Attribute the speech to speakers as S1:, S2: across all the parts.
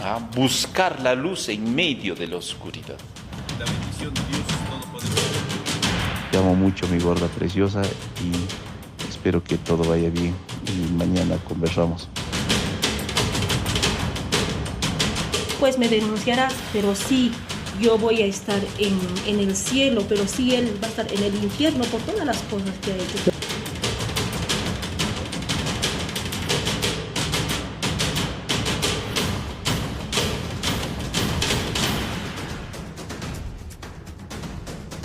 S1: A buscar la luz en medio de la oscuridad.
S2: La bendición de Dios Todopoderoso.
S3: Te amo mucho, mi gorda preciosa, y espero que todo vaya bien y mañana conversamos.
S4: Pues me denunciarás, pero sí, yo voy a estar en el cielo, pero sí él va a estar en el infierno por todas las cosas que ha hecho.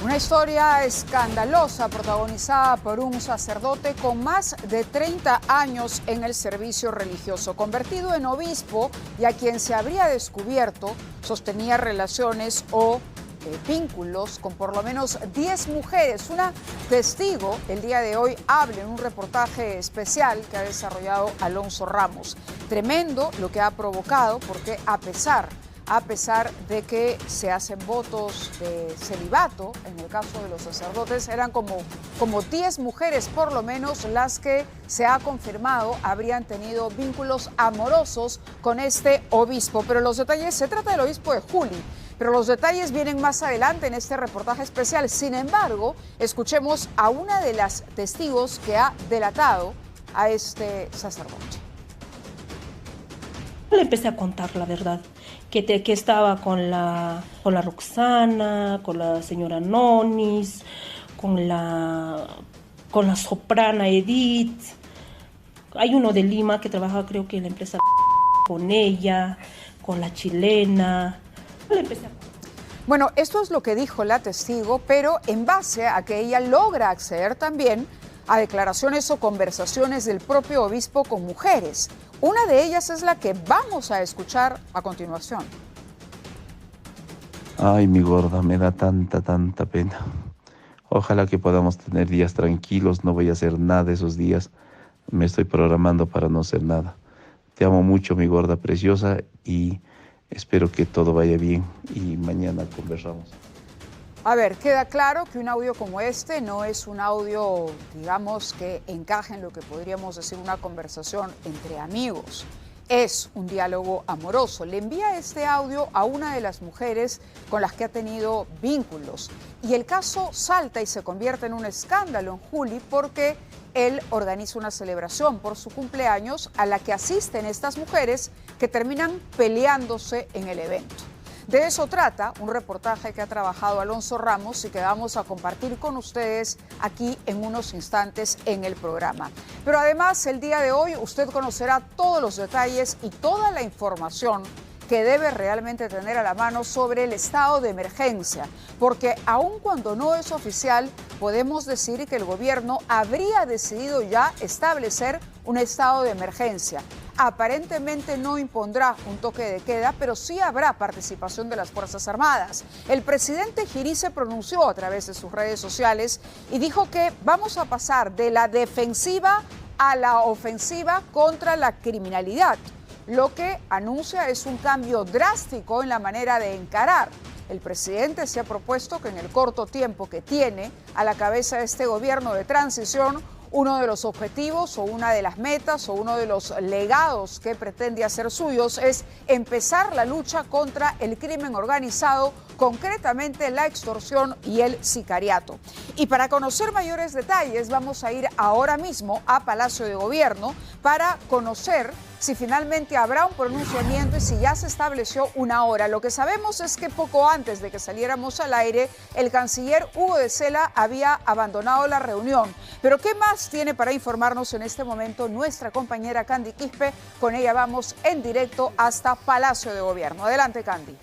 S5: Una historia escandalosa protagonizada por un sacerdote con más de 30 años en el servicio religioso, convertido en obispo, y a quien se habría descubierto sostenía relaciones o vínculos con por lo menos 10 mujeres. Una testigo el día de hoy habla en un reportaje especial que ha desarrollado Alonso Ramos. Tremendo lo que ha provocado, porque a pesar de que se hacen votos de celibato, en el caso de los sacerdotes, eran como 10 mujeres por lo menos las que se ha confirmado habrían tenido vínculos amorosos con este obispo. Pero los detalles, se trata del obispo de Juli, pero los detalles vienen más adelante en este reportaje especial. Sin embargo, escuchemos a una de las testigos que ha delatado a este sacerdote.
S4: Le empecé a contar la verdad, que estaba con la Roxana, con la señora Nonis, con la soprana Edith. Hay uno de Lima que trabaja, creo que en la empresa, con ella, con la chilena. Le empecé a...
S5: Bueno, esto es lo que dijo la testigo, pero en base a que ella logra acceder también a declaraciones o conversaciones del propio obispo con mujeres. Una de ellas es la que vamos a escuchar a continuación.
S3: Ay, mi gorda, me da tanta pena. Ojalá que podamos tener días tranquilos, no voy a hacer nada esos días. Me estoy programando para no hacer nada. Te amo mucho, mi gorda preciosa, y espero que todo vaya bien y mañana conversamos.
S5: A ver, queda claro que un audio como este no es un audio, digamos, que encaje en lo que podríamos decir una conversación entre amigos. Es un diálogo amoroso. Le envía este audio a una de las mujeres con las que ha tenido vínculos. Y el caso salta y se convierte en un escándalo en Juli, porque él organiza una celebración por su cumpleaños a la que asisten estas mujeres, que terminan peleándose en el evento. De eso trata un reportaje que ha trabajado Alonso Ramos y que vamos a compartir con ustedes aquí en unos instantes en el programa. Pero además, el día de hoy usted conocerá todos los detalles y toda la información que debe realmente tener a la mano sobre el estado de emergencia, porque aun cuando no es oficial, podemos decir que el gobierno habría decidido ya establecer un estado de emergencia. Aparentemente no impondrá un toque de queda, pero sí habrá participación de las Fuerzas Armadas. El presidente Girí se pronunció a través de sus redes sociales y dijo que vamos a pasar de la defensiva a la ofensiva contra la criminalidad. Lo que anuncia es un cambio drástico en la manera de encarar. El presidente se ha propuesto que en el corto tiempo que tiene a la cabeza de este gobierno de transición, uno de los objetivos o una de las metas o uno de los legados que pretende hacer suyos es empezar la lucha contra el crimen organizado, concretamente la extorsión y el sicariato. Y para conocer mayores detalles vamos a ir ahora mismo a Palacio de Gobierno para conocer si finalmente habrá un pronunciamiento y si ya se estableció una hora. Lo que sabemos es que poco antes de que saliéramos al aire, el canciller Hugo de Sela había abandonado la reunión. Pero ¿qué más tiene para informarnos en este momento nuestra compañera Candy Quispe? Con ella vamos en directo hasta Palacio de Gobierno. Adelante, Candy.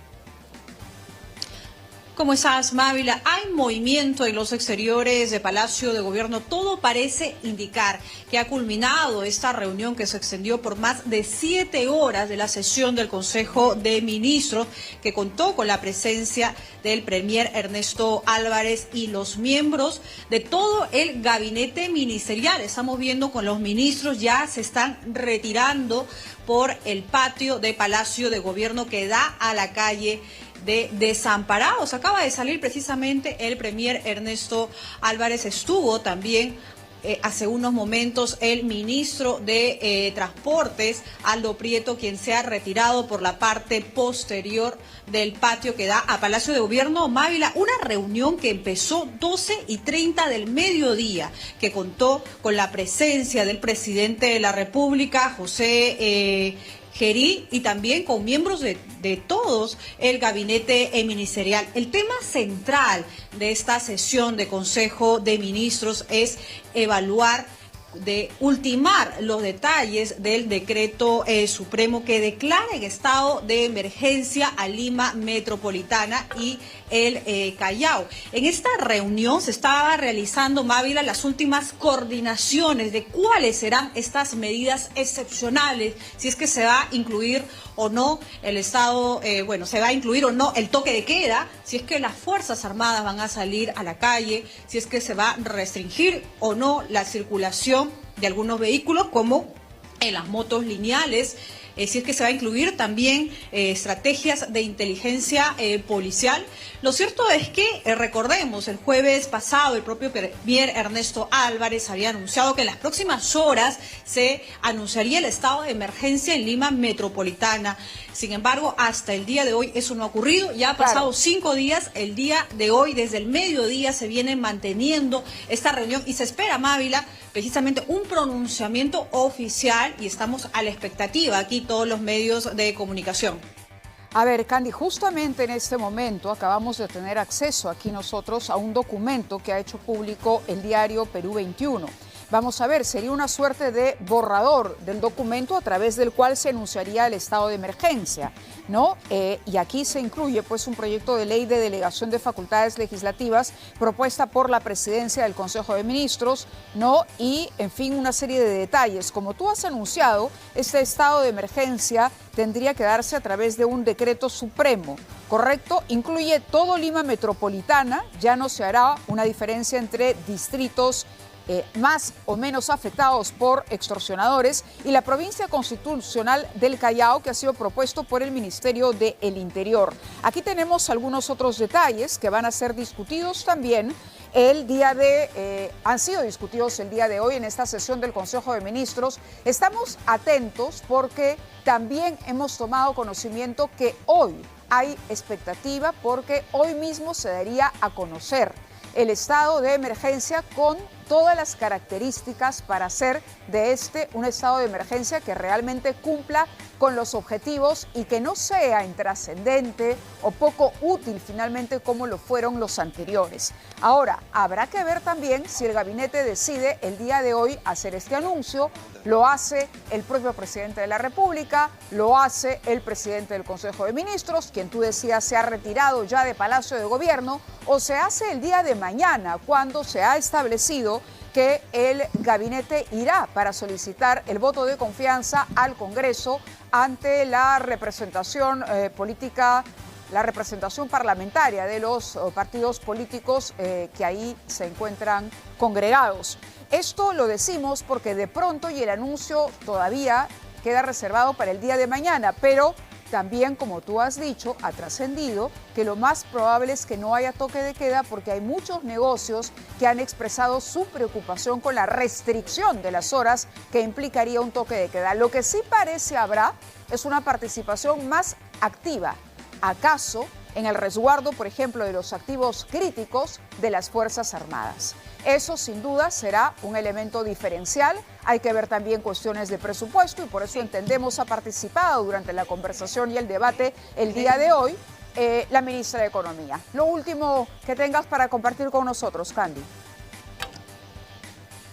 S6: ¿Cómo estás, Mávila? Hay movimiento en los exteriores de Palacio de Gobierno. Todo parece indicar que ha culminado esta reunión que se extendió por más de 7 horas de la sesión del Consejo de Ministros, que contó con la presencia del Premier Ernesto Álvarez y los miembros de todo el gabinete ministerial. Estamos viendo con los ministros ya se están retirando por el patio de Palacio de Gobierno que da a la calle de Desamparados. Acaba de salir precisamente el Premier Ernesto Álvarez, estuvo también hace unos momentos el ministro de Transportes, Aldo Prieto, quien se ha retirado por la parte posterior del patio que da a Palacio de Gobierno. Mávila, una reunión que empezó 12:30 del mediodía, que contó con la presencia del presidente de la República, José Gerí, y también con miembros de todos el gabinete ministerial. El tema central de esta sesión de Consejo de Ministros es evaluar, de ultimar los detalles del decreto supremo que declara en estado de emergencia a Lima Metropolitana y el Callao. En esta reunión se estaba realizando, Mávila, las últimas coordinaciones de cuáles serán estas medidas excepcionales, si es que se va a incluir o no el estado, se va a incluir o no el toque de queda, si es que las Fuerzas Armadas van a salir a la calle, si es que se va a restringir o no la circulación de algunos vehículos, como en las motos lineales, si es que se va a incluir también estrategias de inteligencia policial. Lo cierto es que, recordemos, el jueves pasado el propio premier Ernesto Álvarez había anunciado que en las próximas horas se anunciaría el estado de emergencia en Lima Metropolitana. Sin embargo, hasta el día de hoy eso no ha ocurrido. Ya ha pasado 5 días. El día de hoy, desde el mediodía, se viene manteniendo esta reunión y se espera, Mávila, precisamente un pronunciamiento oficial, y estamos a la expectativa aquí todos los medios de comunicación.
S5: A ver, Candy, justamente en este momento acabamos de tener acceso aquí nosotros a un documento que ha hecho público el diario Perú 21. Vamos a ver, sería una suerte de borrador del documento a través del cual se anunciaría el estado de emergencia, ¿no? Y aquí se incluye pues un proyecto de ley de delegación de facultades legislativas propuesta por la presidencia del Consejo de Ministros, ¿no? Y, en fin, una serie de detalles. Como tú has anunciado, este estado de emergencia tendría que darse a través de un decreto supremo, ¿correcto? Incluye todo Lima Metropolitana, ya no se hará una diferencia entre distritos más o menos afectados por extorsionadores, y la provincia constitucional del Callao, que ha sido propuesto por el Ministerio del Interior. Aquí tenemos algunos otros detalles que van a ser discutidos también han sido discutidos el día de hoy en esta sesión del Consejo de Ministros. Estamos atentos porque también hemos tomado conocimiento que hoy hay expectativa, porque hoy mismo se daría a conocer el estado de emergencia con todas las características para hacer de un estado de emergencia que realmente cumpla con los objetivos y que no sea intrascendente o poco útil finalmente como lo fueron los anteriores. Ahora, habrá que ver también si el gabinete decide el día de hoy hacer este anuncio. Lo hace el propio presidente de la República, lo hace el presidente del Consejo de Ministros, quien tú decías se ha retirado ya de Palacio de Gobierno, o se hace el día de mañana, cuando se ha establecido que el gabinete irá para solicitar el voto de confianza al Congreso ante la representación política, la representación parlamentaria de los partidos políticos que ahí se encuentran congregados. Esto lo decimos porque de pronto, y el anuncio todavía queda reservado para el día de mañana, pero también, como tú has dicho, ha trascendido que lo más probable es que no haya toque de queda, porque hay muchos negocios que han expresado su preocupación con la restricción de las horas que implicaría un toque de queda. Lo que sí parece habrá es una participación más activa, acaso en el resguardo, por ejemplo, de los activos críticos de las Fuerzas Armadas. Eso sin duda será un elemento diferencial. Hay que ver también cuestiones de presupuesto, y por eso entendemos ha participado durante la conversación y el debate el día de hoy la ministra de Economía. Lo último que tengas para compartir con nosotros, Candy.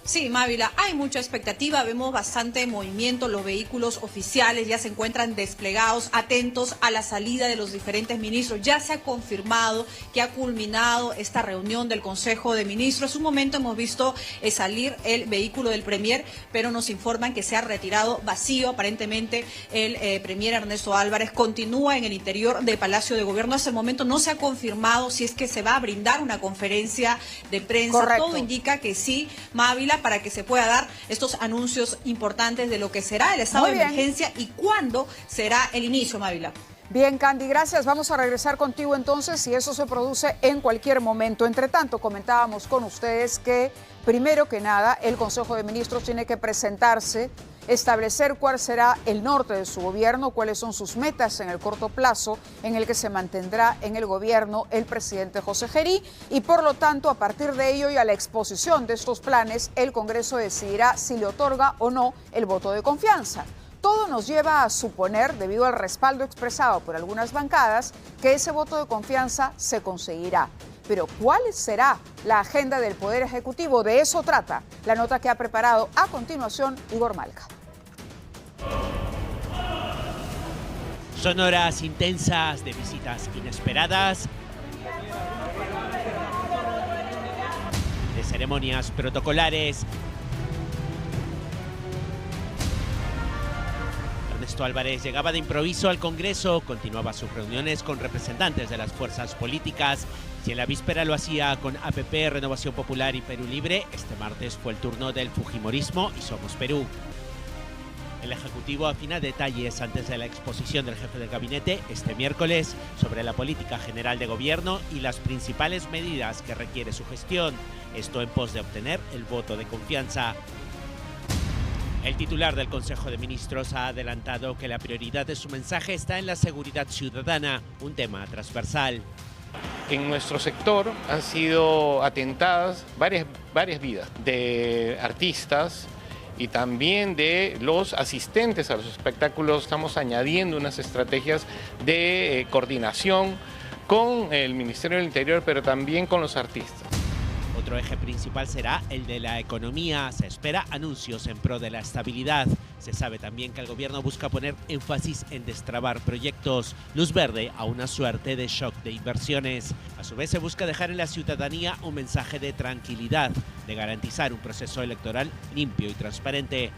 S6: Sí, Mávila, hay mucha expectativa, vemos bastante movimiento, los vehículos oficiales ya se encuentran desplegados, atentos a la salida de los diferentes ministros. Ya se ha confirmado que ha culminado esta reunión del Consejo de Ministros. En un momento hemos visto salir el vehículo del premier, pero nos informan que se ha retirado vacío. Aparentemente el premier Ernesto Álvarez continúa en el interior del Palacio de Gobierno. Hasta el momento no se ha confirmado si es que se va a brindar una conferencia de prensa.
S5: Correcto.
S6: Todo indica que sí, Mávila, para que se pueda dar estos anuncios importantes de lo que será el estado de emergencia y cuándo será el inicio, Mávila.
S5: Bien, Candy, gracias. Vamos a regresar contigo entonces si eso se produce en cualquier momento. Entre tanto, comentábamos con ustedes que, primero que nada, el Consejo de Ministros tiene que presentarse, establecer cuál será el norte de su gobierno, cuáles son sus metas en el corto plazo en el que se mantendrá en el gobierno el presidente José Gerí, y por lo tanto, a partir de ello y a la exposición de estos planes, el Congreso decidirá si le otorga o no el voto de confianza. Todo nos lleva a suponer, debido al respaldo expresado por algunas bancadas, que ese voto de confianza se conseguirá. Pero ¿cuál será la agenda del Poder Ejecutivo? De eso trata la nota que ha preparado a continuación Igor Malca.
S7: Son horas intensas de visitas inesperadas, de ceremonias protocolares. Ernesto Álvarez llegaba de improviso al Congreso, continuaba sus reuniones con representantes de las fuerzas políticas. Si en la víspera lo hacía con APP, Renovación Popular y Perú Libre, este martes fue el turno del Fujimorismo y Somos Perú. El Ejecutivo afina detalles antes de la exposición del jefe del gabinete este miércoles sobre la política general de gobierno y las principales medidas que requiere su gestión, esto en pos de obtener el voto de confianza. El titular del Consejo de Ministros ha adelantado que la prioridad de su mensaje está en la seguridad ciudadana, un tema transversal.
S8: En nuestro sector han sido atentadas varias vidas de artistas y también de los asistentes a los espectáculos. Estamos añadiendo unas estrategias de coordinación con el Ministerio del Interior, pero también con los artistas.
S7: Otro eje principal será el de la economía. Se espera anuncios en pro de la estabilidad. Se sabe también que el gobierno busca poner énfasis en destrabar proyectos, luz verde a una suerte de shock de inversiones. A su vez se busca dejar en la ciudadanía un mensaje de tranquilidad, de garantizar un proceso electoral limpio y transparente.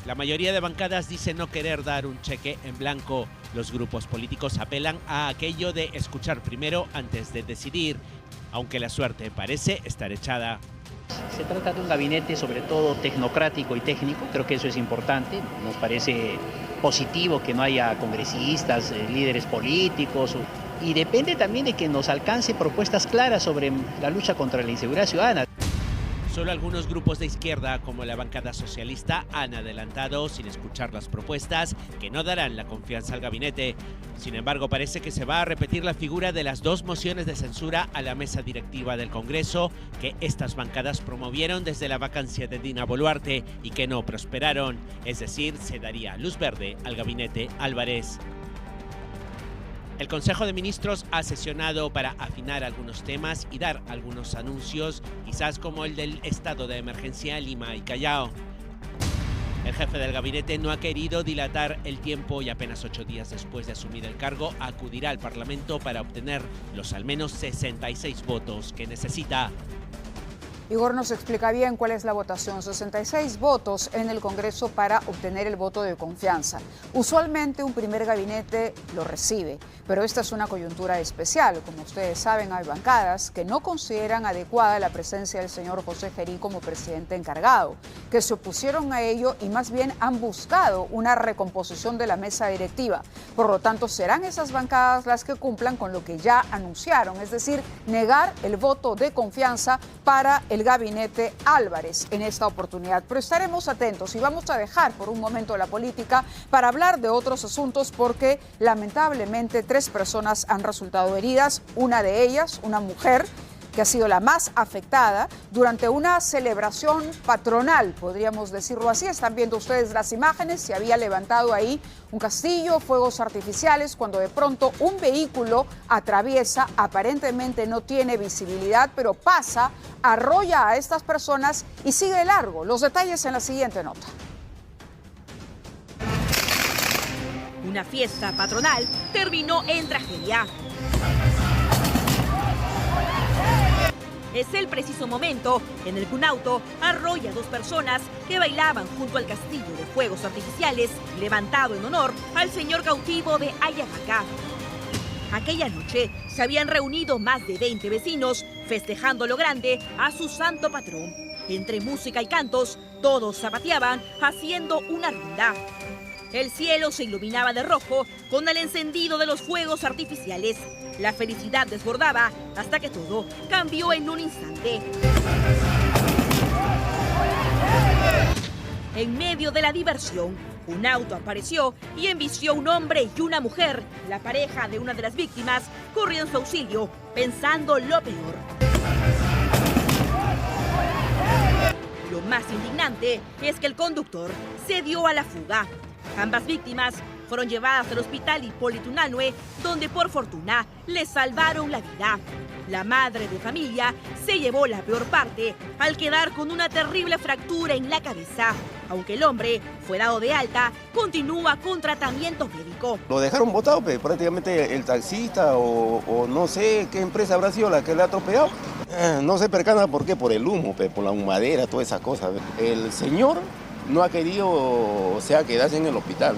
S7: La mayoría de bancadas dicen no querer dar un cheque en blanco. Los grupos políticos apelan a aquello de escuchar primero antes de decidir, aunque la suerte parece estar echada.
S9: Se trata de un gabinete sobre todo tecnocrático y técnico, creo que eso es importante. Nos parece positivo que no haya congresistas, líderes políticos, y depende también de que nos alcance propuestas claras sobre la lucha contra la inseguridad ciudadana.
S7: Solo algunos grupos de izquierda, como la bancada socialista, han adelantado, sin escuchar las propuestas, que no darán la confianza al gabinete. Sin embargo, parece que se va a repetir la figura de las dos mociones de censura a la mesa directiva del Congreso, que estas bancadas promovieron desde la vacancia de Dina Boluarte y que no prosperaron. Es decir, se daría luz verde al gabinete Álvarez. El Consejo de Ministros ha sesionado para afinar algunos temas y dar algunos anuncios, quizás como el del estado de emergencia en Lima y Callao. El jefe del gabinete no ha querido dilatar el tiempo y apenas 8 días después de asumir el cargo acudirá al Parlamento para obtener los al menos 66 votos que necesita.
S5: Igor nos explica bien cuál es la votación. 66 votos en el Congreso para obtener el voto de confianza. Usualmente un primer gabinete lo recibe, pero esta es una coyuntura especial. Como ustedes saben, hay bancadas que no consideran adecuada la presencia del señor José Gerí como presidente encargado, que se opusieron a ello y más bien han buscado una recomposición de la mesa directiva. Por lo tanto, serán esas bancadas las que cumplan con lo que ya anunciaron, es decir, negar el voto de confianza para el gabinete Álvarez en esta oportunidad. Pero estaremos atentos y vamos a dejar por un momento la política para hablar de otros asuntos, porque lamentablemente 3 personas han resultado heridas, una de ellas, una mujer, que ha sido la más afectada durante una celebración patronal, podríamos decirlo así. Están viendo ustedes las imágenes, se había levantado ahí un castillo, fuegos artificiales, cuando de pronto un vehículo atraviesa, aparentemente no tiene visibilidad, pero pasa, arrolla a estas personas y sigue de largo. Los detalles en la siguiente nota.
S10: Una fiesta patronal terminó en tragedia. Es el preciso momento en el que un auto arrolla a 2 personas que bailaban junto al castillo de fuegos artificiales levantado en honor al señor cautivo de Ayacaca. Aquella noche se habían reunido más de 20 vecinos festejando lo grande a su santo patrón. Entre música y cantos, todos zapateaban haciendo una ronda. El cielo se iluminaba de rojo con el encendido de los fuegos artificiales. La felicidad desbordaba hasta que todo cambió en un instante. En medio de la diversión, un auto apareció y embistió a un hombre y una mujer. La pareja de una de las víctimas corrió en su auxilio, pensando lo peor. Lo más indignante es que el conductor se dio a la fuga. Ambas víctimas fueron llevadas al hospital Hipólito Unanue, donde por fortuna les salvaron la vida. La madre de familia se llevó la peor parte al quedar con una terrible fractura en la cabeza. Aunque el hombre fue dado de alta, continúa con tratamiento médico.
S11: Lo dejaron botado, pues, prácticamente el taxista o no sé qué empresa habrá sido la que le ha atropellado. No se percana por qué, por el humo, pues, por la humadera, todas esas cosas. El señor no ha querido, o sea, quedarse en el hospital.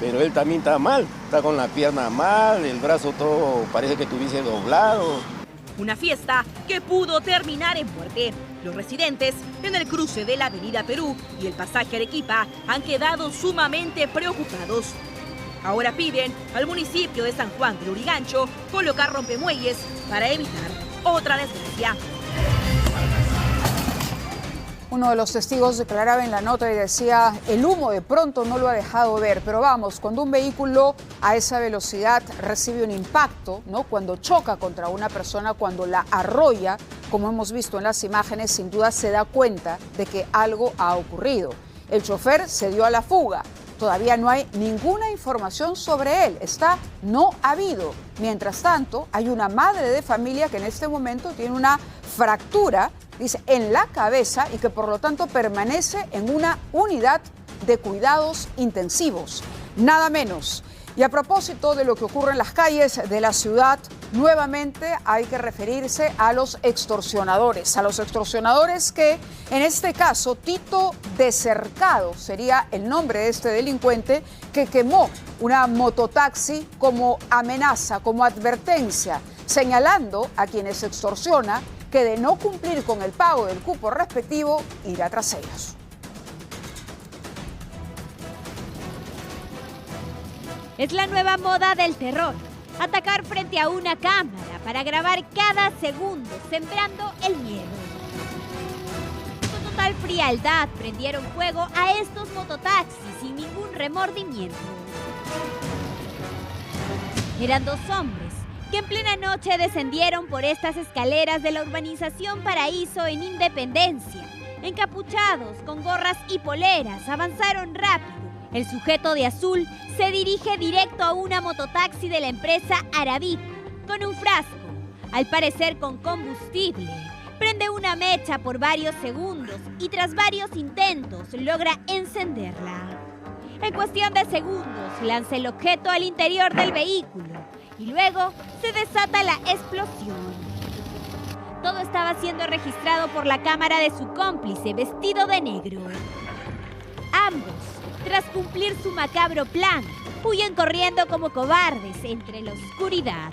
S11: Pero él también está mal, está con la pierna mal, el brazo todo parece que estuviese doblado.
S10: Una fiesta que pudo terminar en muerte. Los residentes en el cruce de la Avenida Perú y el pasaje Arequipa han quedado sumamente preocupados. Ahora piden al municipio de San Juan del Lurigancho colocar rompemuelles para evitar otra desgracia.
S5: Uno de los testigos declaraba en la nota y decía, el humo de pronto no lo ha dejado ver, pero vamos, cuando un vehículo a esa velocidad recibe un impacto, ¿no? Cuando choca contra una persona, cuando la arrolla, como hemos visto en las imágenes, sin duda se da cuenta de que algo ha ocurrido. El chofer se dio a la fuga. Todavía no hay ninguna información sobre él. Está no habido. Mientras tanto, hay una madre de familia que en este momento tiene una fractura, dice, en la cabeza y que por lo tanto permanece en una unidad de cuidados intensivos. Nada menos. Y a propósito de lo que ocurre en las calles de la ciudad, nuevamente hay que referirse a los extorsionadores que, en este caso, Tito de Cercado sería el nombre de este delincuente que quemó una mototaxi como amenaza, como advertencia, señalando a quienes extorsiona que de no cumplir con el pago del cupo respectivo, irá tras ellos.
S12: Es la nueva moda del terror. Atacar frente a una cámara para grabar cada segundo, sembrando el miedo. Con total frialdad prendieron fuego a estos mototaxis sin ningún remordimiento. Eran dos hombres que en plena noche descendieron por estas escaleras de la urbanización Paraíso en Independencia. Encapuchados, con gorras y poleras, avanzaron rápido. El sujeto de azul se dirige directo a una mototaxi de la empresa Arabic con un frasco, al parecer con combustible. Prende una mecha por varios segundos y tras varios intentos logra encenderla. En cuestión de segundos lanza el objeto al interior del vehículo y luego se desata la explosión. Todo estaba siendo registrado por la cámara de su cómplice vestido de negro. Ambos, tras cumplir su macabro plan, huyen corriendo como cobardes entre la oscuridad.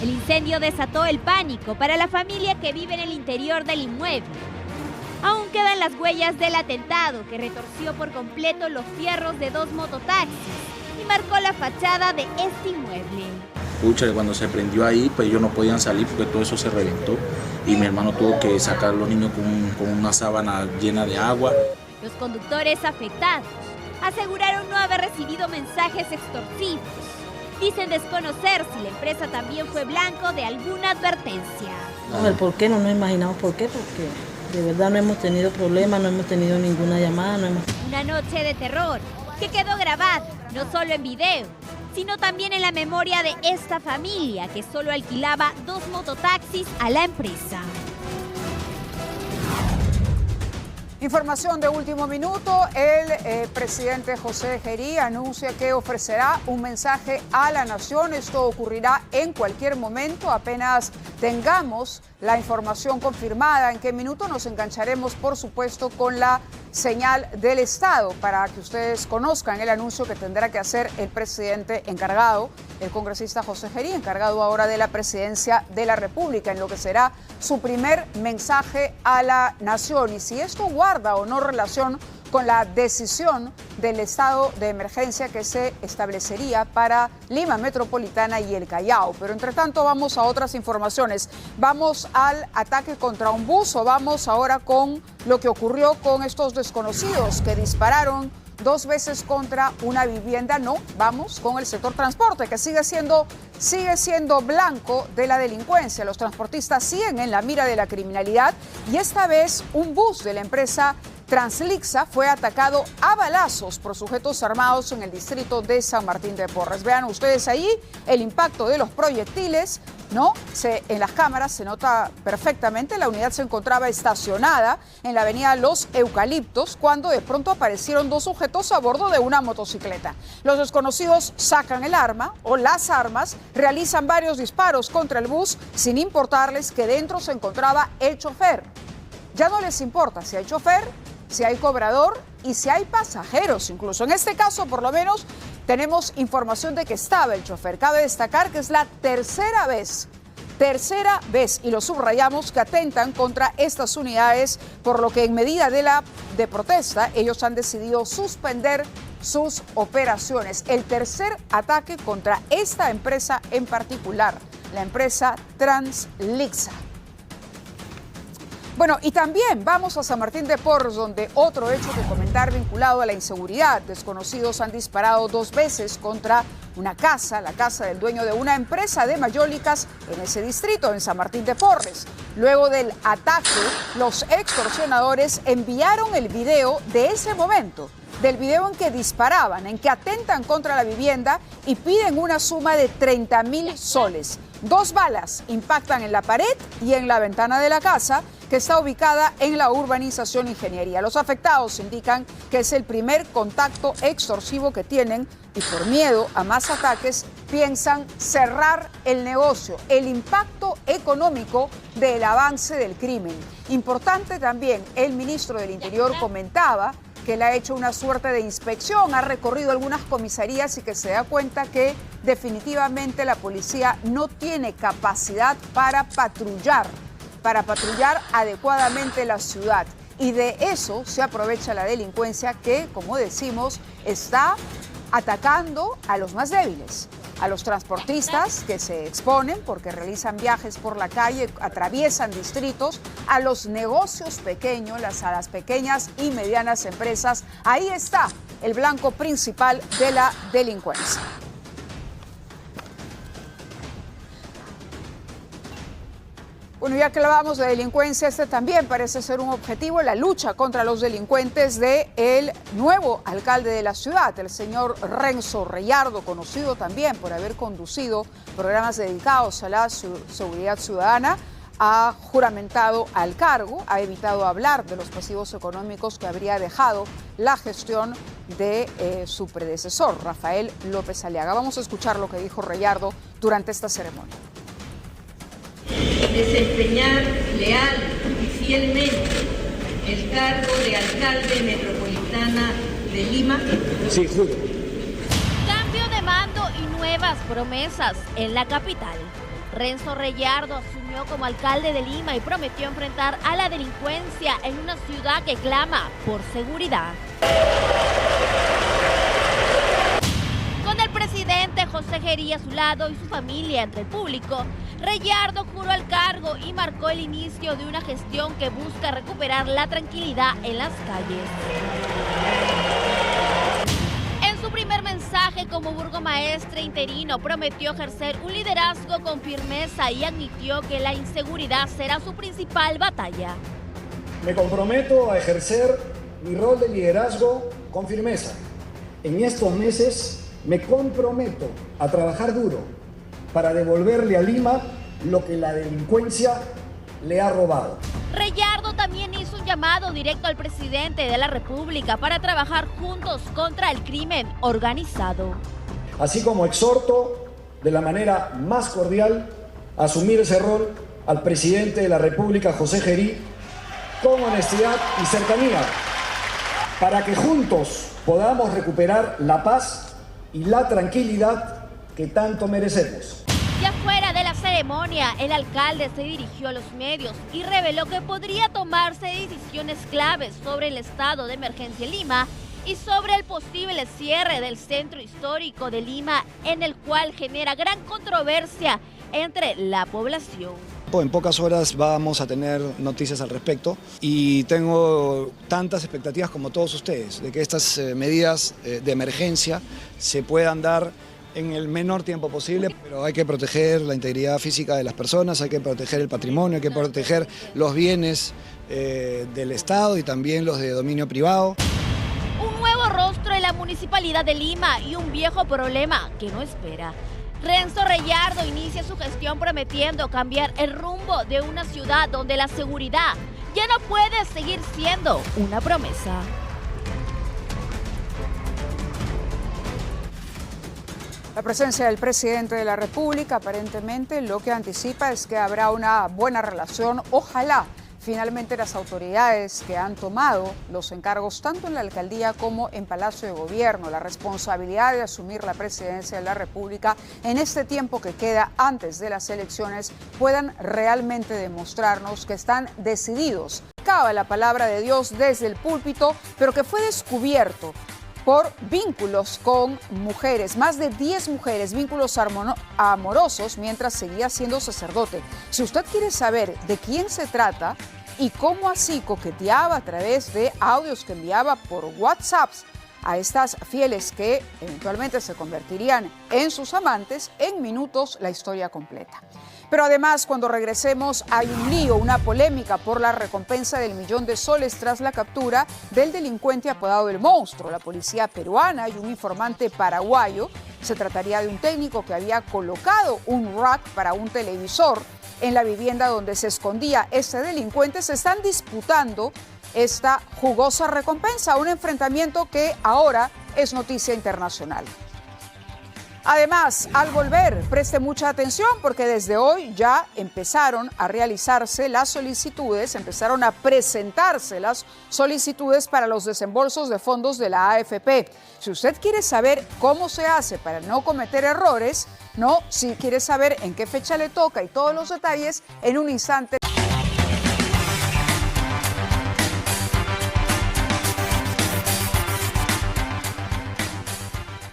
S12: El incendio desató el pánico para la familia que vive en el interior del inmueble. Aún quedan las huellas del atentado que retorció por completo los fierros de dos mototaxis y marcó la fachada de este inmueble.
S13: Pucha, cuando se prendió ahí, pues ellos no podían salir porque todo eso se reventó y mi hermano tuvo que sacar a los niños con una sábana llena de agua.
S12: Los conductores afectados aseguraron no haber recibido mensajes extorsivos. Dicen desconocer si la empresa también fue blanco de alguna advertencia.
S14: No, el por qué no nos imaginamos por qué, porque de verdad no hemos tenido problemas, no hemos tenido ninguna llamada.
S12: Una noche de terror que quedó grabada no solo en video, sino también en la memoria de esta familia que solo alquilaba dos mototaxis a la empresa.
S5: Información de último minuto, el presidente José Gerí anuncia que ofrecerá un mensaje a la nación. Esto ocurrirá en cualquier momento, apenas tengamos la información confirmada. En qué minuto nos engancharemos, por supuesto, con la señal del Estado para que ustedes conozcan el anuncio que tendrá que hacer el presidente encargado el congresista José Gerí, encargado ahora de la presidencia de la República, en lo que será su primer mensaje a la nación. Y si esto guarda o no relación con la decisión del estado de emergencia que se establecería para Lima Metropolitana y el Callao. Pero entre tanto vamos a otras informaciones. Vamos al ataque contra un bus o vamos ahora con lo que ocurrió con estos desconocidos que dispararon 2 veces contra una vivienda. No, vamos con el sector transporte, que sigue siendo blanco de la delincuencia. Los transportistas siguen en la mira de la criminalidad y esta vez un bus de la empresa Translixa fue atacado a balazos por sujetos armados en el distrito de San Martín de Porres. Vean ustedes ahí el impacto de los proyectiles, ¿no? En las cámaras se nota perfectamente. La unidad se encontraba estacionada en la avenida Los Eucaliptos cuando de pronto aparecieron 2 sujetos a bordo de una motocicleta. Los desconocidos sacan el arma o las armas, realizan varios disparos contra el bus sin importarles que dentro se encontraba el chofer. Ya no les importa si hay chofer, si hay cobrador y si hay pasajeros incluso. En este caso, por lo menos, tenemos información de que estaba el chofer. Cabe destacar que es la tercera vez, y lo subrayamos, que atentan contra estas unidades, por lo que en medida de protesta, ellos han decidido suspender sus operaciones. El tercer ataque contra esta empresa en particular, la empresa Translixa. Bueno, y también vamos a San Martín de Porres, donde otro hecho que comentar vinculado a la inseguridad. Desconocidos han disparado 2 veces contra una casa, la casa del dueño de una empresa de mayólicas en ese distrito, en San Martín de Porres. Luego del ataque, los extorsionadores enviaron el video de ese momento, del video en que disparaban, en que atentan contra la vivienda y piden una suma de 30.000 soles. 2 balas impactan en la pared y en la ventana de la casa, que está ubicada en la urbanización Ingeniería. Los afectados indican que es el primer contacto extorsivo que tienen y por miedo a más ataques piensan cerrar el negocio. El impacto económico del avance del crimen. Importante también, el ministro del Interior comentaba que él ha hecho una suerte de inspección, ha recorrido algunas comisarías y que se da cuenta que definitivamente la policía no tiene capacidad para patrullar adecuadamente la ciudad. Y de eso se aprovecha la delincuencia que, como decimos, está atacando a los más débiles, a los transportistas que se exponen porque realizan viajes por la calle, atraviesan distritos, a los negocios pequeños, a las pequeñas y medianas empresas. Ahí está el blanco principal de la delincuencia. Bueno, ya que hablábamos de delincuencia, este también parece ser un objetivo, la lucha contra los delincuentes del nuevo alcalde de la ciudad, el señor Renzo Reyardo, conocido también por haber conducido programas dedicados a la seguridad ciudadana. Ha juramentado al cargo, ha evitado hablar de los pasivos económicos que habría dejado la gestión de su predecesor, Rafael López Aliaga. Vamos a escuchar lo que dijo Reyardo durante esta ceremonia.
S15: Desempeñar leal y fielmente el cargo de alcalde metropolitana de Lima.
S16: Sí, juro.
S12: Cambio de mando y nuevas promesas en la capital. Renzo Reyardo asumió como alcalde de Lima y prometió enfrentar a la delincuencia en una ciudad que clama por seguridad. Con el presidente José Gerí a su lado y su familia entre el público, Reyardo juró al cargo y marcó el inicio de una gestión que busca recuperar la tranquilidad en las calles. En su primer mensaje como burgomaestre interino, prometió ejercer un liderazgo con firmeza y admitió que la inseguridad será su principal batalla.
S16: Me comprometo a ejercer mi rol de liderazgo con firmeza. En estos meses me comprometo a trabajar duro para devolverle a Lima lo que la delincuencia le ha robado.
S12: Reyardo también hizo un llamado directo al presidente de la República para trabajar juntos contra el crimen organizado.
S16: Así como exhorto de la manera más cordial a asumir ese rol al presidente de la República, José Gerí, con honestidad y cercanía, para que juntos podamos recuperar la paz y la tranquilidad que tanto merecemos.
S12: Ya fuera de la ceremonia, el alcalde se dirigió a los medios y reveló que podría tomarse decisiones claves sobre el estado de emergencia en Lima y sobre el posible cierre del centro histórico de Lima, en el cual genera gran controversia entre la población.
S16: En pocas horas vamos a tener noticias al respecto y tengo tantas expectativas como todos ustedes de que estas medidas de emergencia se puedan dar en el menor tiempo posible, pero hay que proteger la integridad física de las personas, hay que proteger el patrimonio, hay que proteger los bienes del Estado y también los de dominio privado.
S12: Un nuevo rostro en la Municipalidad de Lima y un viejo problema que no espera. Renzo Reyardo inicia su gestión prometiendo cambiar el rumbo de una ciudad donde la seguridad ya no puede seguir siendo una promesa.
S5: La presencia del presidente de la República aparentemente lo que anticipa es que habrá una buena relación. Ojalá finalmente las autoridades que han tomado los encargos tanto en la alcaldía como en Palacio de Gobierno, la responsabilidad de asumir la presidencia de la República en este tiempo que queda antes de las elecciones, puedan realmente demostrarnos que están decididos. Acaba la palabra de Dios desde el púlpito, pero que fue descubierto por vínculos con mujeres, más de 10 mujeres, vínculos amorosos mientras seguía siendo sacerdote. Si usted quiere saber de quién se trata y cómo así coqueteaba a través de audios que enviaba por WhatsApp a estas fieles que eventualmente se convertirían en sus amantes, en minutos la historia completa. Pero además, cuando regresemos, hay un lío, una polémica por la recompensa del $1.000.000 tras la captura del delincuente apodado El Monstruo. La policía peruana y un informante paraguayo. Se trataría de un técnico que había colocado un rack para un televisor en la vivienda donde se escondía ese delincuente. Se están disputando esta jugosa recompensa, un enfrentamiento que ahora es noticia internacional. Además, al volver, preste mucha atención porque desde hoy ya empezaron a realizarse las solicitudes, empezaron a presentarse las solicitudes para los desembolsos de fondos de la AFP. Si usted quiere saber cómo se hace para no cometer errores, si quiere saber en qué fecha le toca y todos los detalles, en un instante.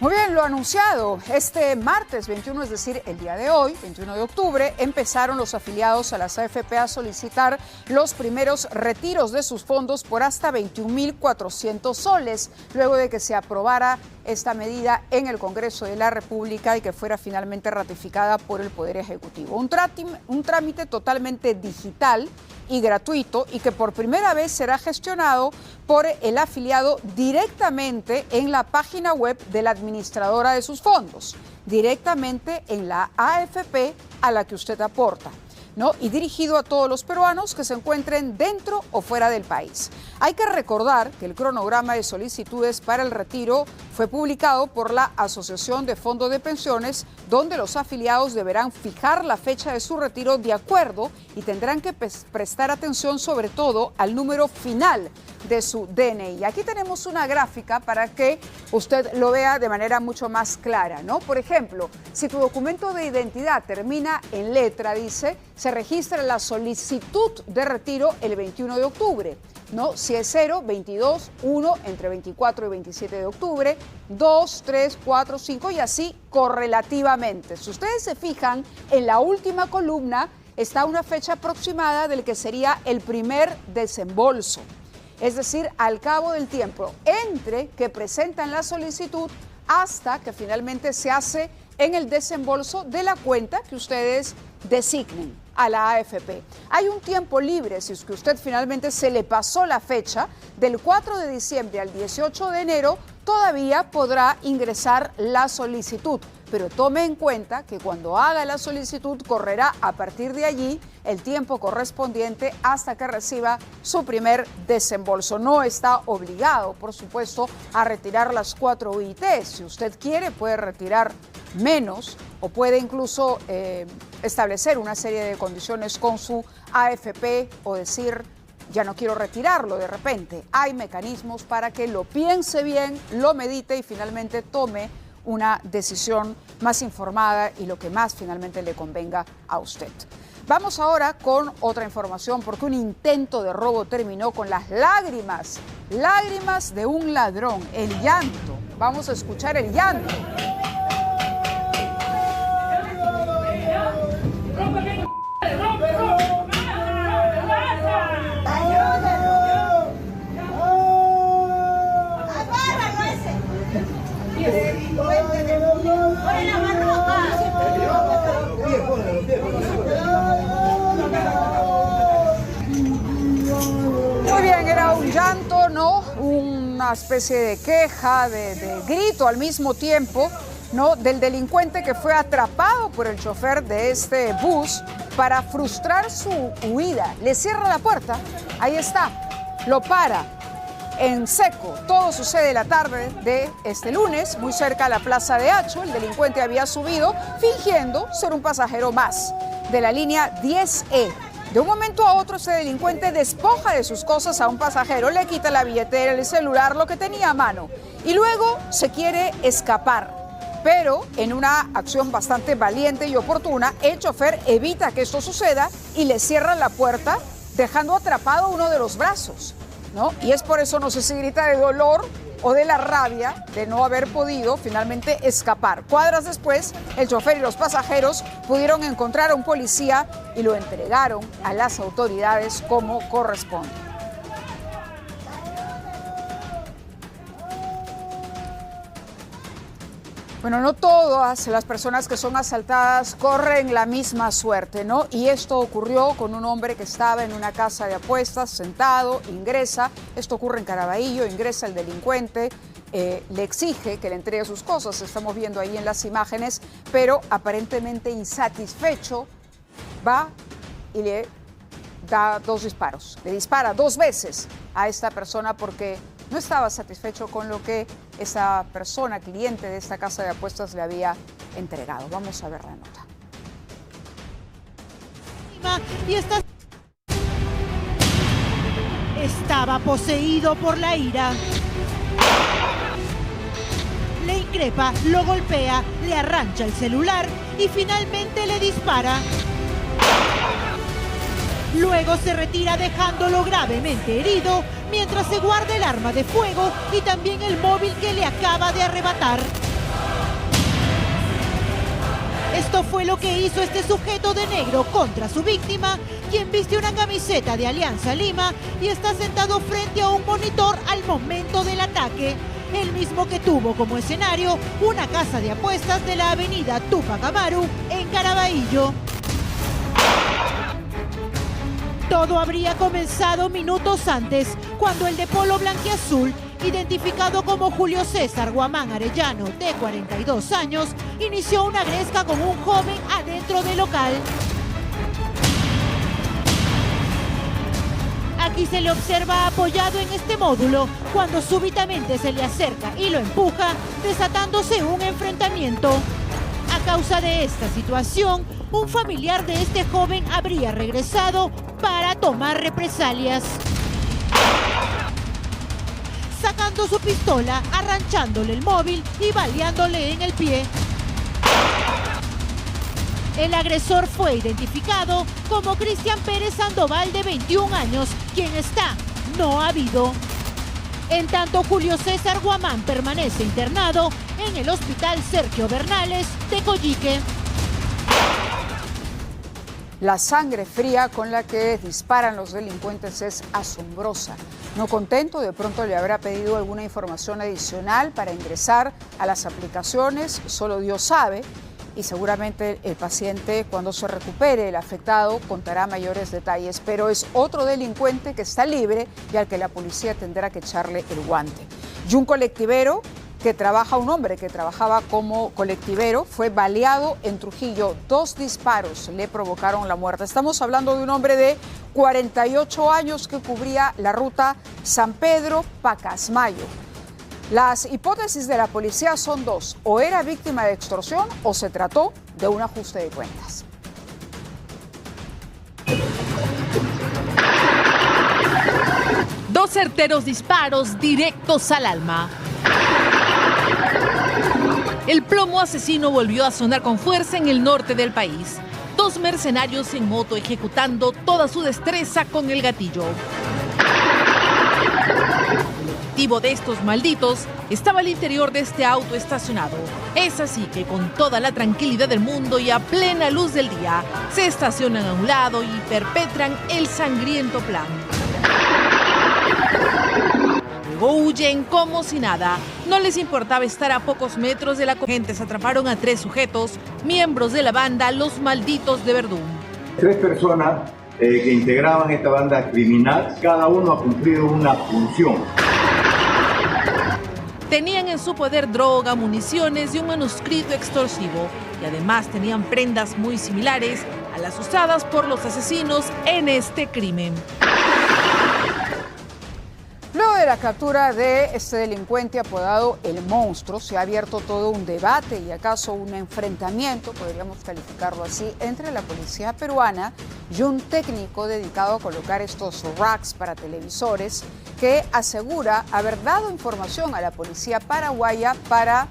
S5: Muy bien, lo anunciado, este martes 21, es decir, el día de hoy, 21 de octubre, empezaron los afiliados a las AFP a solicitar los primeros retiros de sus fondos por hasta 21.400 soles, luego de que se aprobara esta medida en el Congreso de la República y que fuera finalmente ratificada por el Poder Ejecutivo. Un trámite totalmente digital y gratuito y que por primera vez será gestionado por el afiliado directamente en la página web de la administradora de sus fondos, directamente en la AFP a la que usted aporta, y dirigido a todos los peruanos que se encuentren dentro o fuera del país. Hay que recordar que el cronograma de solicitudes para el retiro fue publicado por la Asociación de Fondos de Pensiones, donde los afiliados deberán fijar la fecha de su retiro de acuerdo y tendrán que prestar atención sobre todo al número final de su DNI. Aquí tenemos una gráfica para que usted lo vea de manera mucho más clara, Por ejemplo, si tu documento de identidad termina en letra, dice, se registra la solicitud de retiro el 21 de octubre. Si es 0, 22, 1, entre 24 y 27 de octubre, 2, 3, 4, 5 y así correlativamente. Si ustedes se fijan, en la última columna está una fecha aproximada del que sería el primer desembolso. Es decir, al cabo del tiempo, entre que presentan la solicitud hasta que finalmente se hace en el desembolso de la cuenta que ustedes designen a la AFP. Hay un tiempo libre si es que usted finalmente se le pasó la fecha del 4 de diciembre al 18 de enero, todavía podrá ingresar la solicitud. Pero tome en cuenta que cuando haga la solicitud correrá a partir de allí el tiempo correspondiente hasta que reciba su primer desembolso. No está obligado, por supuesto, a retirar las 4 UIT. Si usted quiere, puede retirar menos o puede incluso establecer una serie de condiciones con su AFP o decir, ya no quiero retirarlo de repente. Hay mecanismos para que lo piense bien, lo medite y finalmente tome una decisión más informada y lo que más finalmente le convenga a usted. Vamos ahora con otra información, porque un intento de robo terminó con las lágrimas de un ladrón, el llanto. Vamos a escuchar el llanto. Muy bien, era un llanto, ¿no? Una especie de queja, de grito al mismo tiempo, ¿no? Del delincuente que fue atrapado por el chofer de este bus para frustrar su huida. Le cierra la puerta, ahí está, lo para en seco. Todo sucede la tarde de este lunes, muy cerca a la Plaza de Hacho. El delincuente había subido fingiendo ser un pasajero más de la línea 10E. De un momento a otro, ese delincuente despoja de sus cosas a un pasajero, le quita la billetera, el celular, lo que tenía a mano, y luego se quiere escapar. Pero en una acción bastante valiente y oportuna, el chofer evita que esto suceda y le cierra la puerta, dejando atrapado uno de los brazos, ¿no? Y es por eso, no sé si grita de dolor o de la rabia de no haber podido finalmente escapar. Cuadras después, el chofer y los pasajeros pudieron encontrar a un policía y lo entregaron a las autoridades como corresponde. Bueno, no todas las personas que son asaltadas corren la misma suerte, ¿no? Y esto ocurrió con un hombre que estaba en una casa de apuestas, sentado, ingresa, esto ocurre en Caraballo, ingresa el delincuente, le exige que le entregue sus cosas, estamos viendo ahí en las imágenes, pero aparentemente insatisfecho, va y le da 2 disparos. Le dispara 2 veces a esta persona porque no estaba satisfecho con lo que esa persona, cliente de esta casa de apuestas, le había entregado. Vamos a ver la nota.
S17: Estaba poseído por la ira. Le increpa, lo golpea, le arranca el celular y finalmente le dispara. Luego se retira dejándolo gravemente herido, mientras se guarda el arma de fuego y también el móvil que le acaba de arrebatar. Esto fue lo que hizo este sujeto de negro contra su víctima, quien viste una camiseta de Alianza Lima y está sentado frente a un monitor al momento del ataque, el mismo que tuvo como escenario una casa de apuestas de la avenida Túpac Amaru en Caraballo. Todo habría comenzado minutos antes, cuando el de polo blanquiazul, identificado como Julio César Guamán Arellano, de 42 años, inició una gresca con un joven adentro del local. Aquí se le observa apoyado en este módulo, cuando súbitamente se le acerca y lo empuja, desatándose un enfrentamiento. A causa de esta situación, un familiar de este joven habría regresado para tomar represalias, sacando su pistola, arranchándole el móvil y baleándole en el pie. El agresor fue identificado como Cristian Pérez Sandoval, de 21 años, quien está no habido. En tanto, Julio César Guamán permanece internado en el Hospital Sergio Bernales de Coyique.
S5: La sangre fría con la que disparan los delincuentes es asombrosa. No contento, de pronto le habrá pedido alguna información adicional para ingresar a las aplicaciones, solo Dios sabe, y seguramente el paciente, cuando se recupere, el afectado, contará mayores detalles, pero es otro delincuente que está libre y al que la policía tendrá que echarle el guante. Y un colectivero un hombre que trabajaba como colectivero, fue baleado en Trujillo. 2 disparos le provocaron la muerte. Estamos hablando de un hombre de 48 años que cubría la ruta San Pedro-Pacasmayo. Las hipótesis de la policía son 2. O era víctima de extorsión o se trató de un ajuste de cuentas.
S18: Dos certeros disparos directos al alma. El plomo asesino volvió a sonar con fuerza en el norte del país. 2 mercenarios en moto ejecutando toda su destreza con el gatillo. El objetivo de estos malditos estaba al interior de este auto estacionado. Es así que con toda la tranquilidad del mundo y a plena luz del día, se estacionan a un lado y perpetran el sangriento plan. Luego huyen como si nada. No les importaba estar a pocos metros de la agentes. Atraparon a 3 sujetos, miembros de la banda Los Malditos de Verdún.
S19: 3 personas que integraban esta banda criminal, cada uno ha cumplido una función.
S18: Tenían en su poder droga, municiones y un manuscrito extorsivo. Y además tenían prendas muy similares a las usadas por los asesinos en este crimen.
S5: Luego de la captura de este delincuente apodado El Monstruo, se ha abierto todo un debate y acaso un enfrentamiento, podríamos calificarlo así, entre la policía peruana y un técnico dedicado a colocar estos racks para televisores que asegura haber dado información a la policía paraguaya para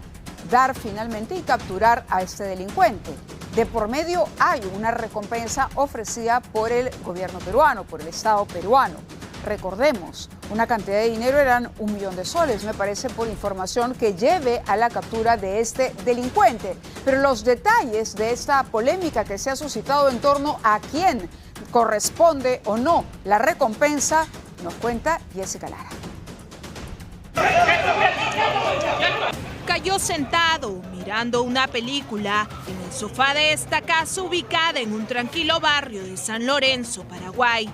S5: dar finalmente y capturar a este delincuente. De por medio hay una recompensa ofrecida por el gobierno peruano, por el Estado peruano. Recordemos, una cantidad de dinero eran 1 millón de soles, me parece, por información que lleve a la captura de este delincuente. Pero los detalles de esta polémica que se ha suscitado en torno a quién corresponde o no la recompensa, nos cuenta Jessica Lara.
S20: Cayó sentado, mirando una película, en el sofá de esta casa ubicada en un tranquilo barrio de San Lorenzo, Paraguay.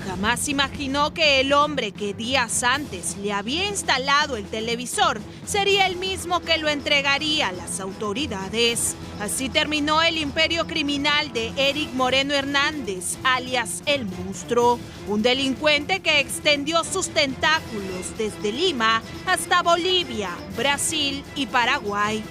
S20: Jamás imaginó que el hombre que días antes le había instalado el televisor sería el mismo que lo entregaría a las autoridades. Así terminó el imperio criminal de Eric Moreno Hernández, alias El Monstruo, un delincuente que extendió sus tentáculos desde Lima hasta Bolivia, Brasil y Paraguay.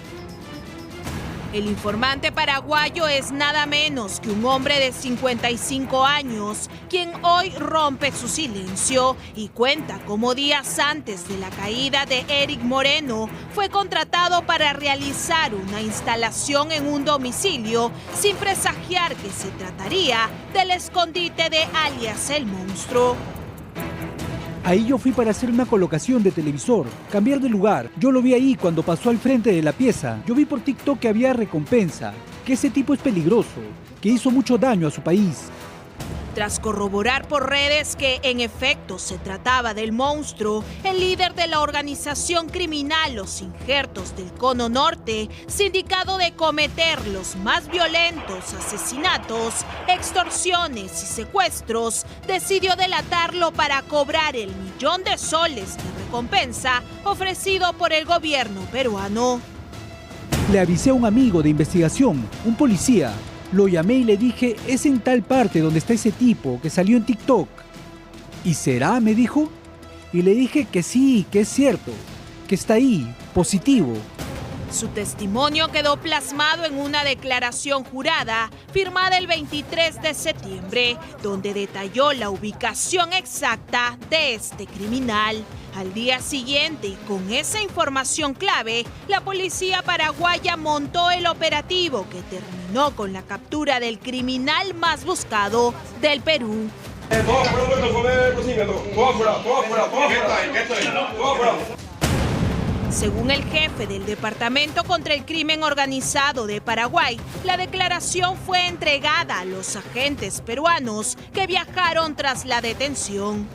S20: El informante paraguayo es nada menos que un hombre de 55 años, quien hoy rompe su silencio y cuenta cómo días antes de la caída de Eric Moreno fue contratado para realizar una instalación en un domicilio sin presagiar que se trataría del escondite de alias El Monstruo.
S21: Ahí yo fui para hacer una colocación de televisor, cambiar de lugar. Yo lo vi ahí cuando pasó al frente de la pieza. Yo vi por TikTok que había recompensa, que ese tipo es peligroso, que hizo mucho daño a su país.
S20: Tras corroborar por redes que en efecto se trataba del Monstruo, el líder de la organización criminal Los Injertos del Cono Norte, sindicado de cometer los más violentos asesinatos, extorsiones y secuestros, decidió delatarlo para cobrar el 1 millón de soles de recompensa ofrecido por el gobierno peruano.
S21: Le avisé a un amigo de investigación, un policía. Lo llamé y le dije, es en tal parte donde está ese tipo que salió en TikTok. ¿Y será? Me dijo. Y le dije que sí, que es cierto, que está ahí, positivo.
S20: Su testimonio quedó plasmado en una declaración jurada firmada el 23 de septiembre, donde detalló la ubicación exacta de este criminal. Al día siguiente, y con esa información clave, la policía paraguaya montó el operativo que terminó con la captura del criminal más buscado del Perú. Según el jefe del Departamento contra el Crimen Organizado de Paraguay, la declaración fue entregada a los agentes peruanos que viajaron tras la detención.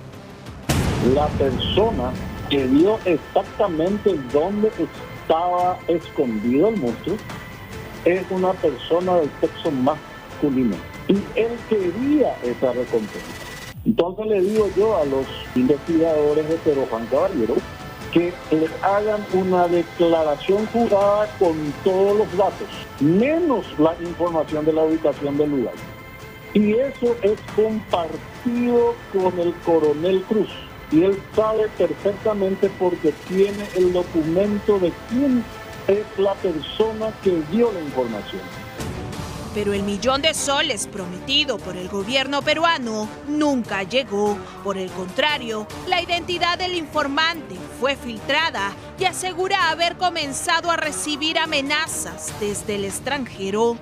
S22: La persona que vio exactamente dónde estaba escondido el monstruo es una persona del sexo masculino y él quería esa recompensa. Entonces le digo yo a los investigadores de Pedro Juan Caballero que le hagan una declaración jurada con todos los datos, menos la información de la ubicación del lugar. Y eso es compartido con el coronel Cruz. Y él sabe perfectamente porque tiene el documento de quién es la persona que dio la información.
S20: Pero el millón de soles prometido por el gobierno peruano nunca llegó. Por el contrario, la identidad del informante fue filtrada y asegura haber comenzado a recibir amenazas desde el extranjero.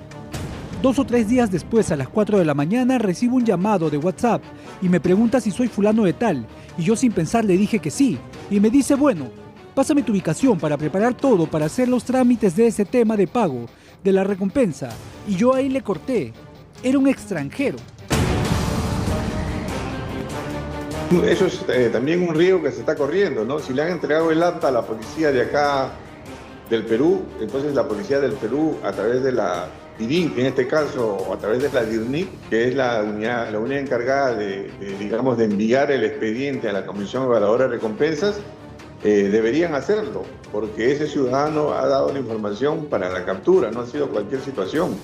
S21: 2 o 3 días después, a las 4 de la mañana, recibo un llamado de WhatsApp y me pregunta si soy fulano de tal. Y yo sin pensar le dije que sí. Y me dice, bueno, pásame tu ubicación para preparar todo para hacer los trámites de ese tema de pago, de la recompensa. Y yo ahí le corté. Era un extranjero.
S1: Eso es también un riesgo que se está corriendo, ¿no? Si le han entregado el acta a la policía de acá del Perú, entonces la policía del Perú, a través de la DIRIN, en este caso, o a través de la DIRNIC, que es la unidad encargada de enviar el expediente a la Comisión Evaluadora de Recompensas, deberían hacerlo, porque ese ciudadano ha dado la información para la captura, no ha sido cualquier situación.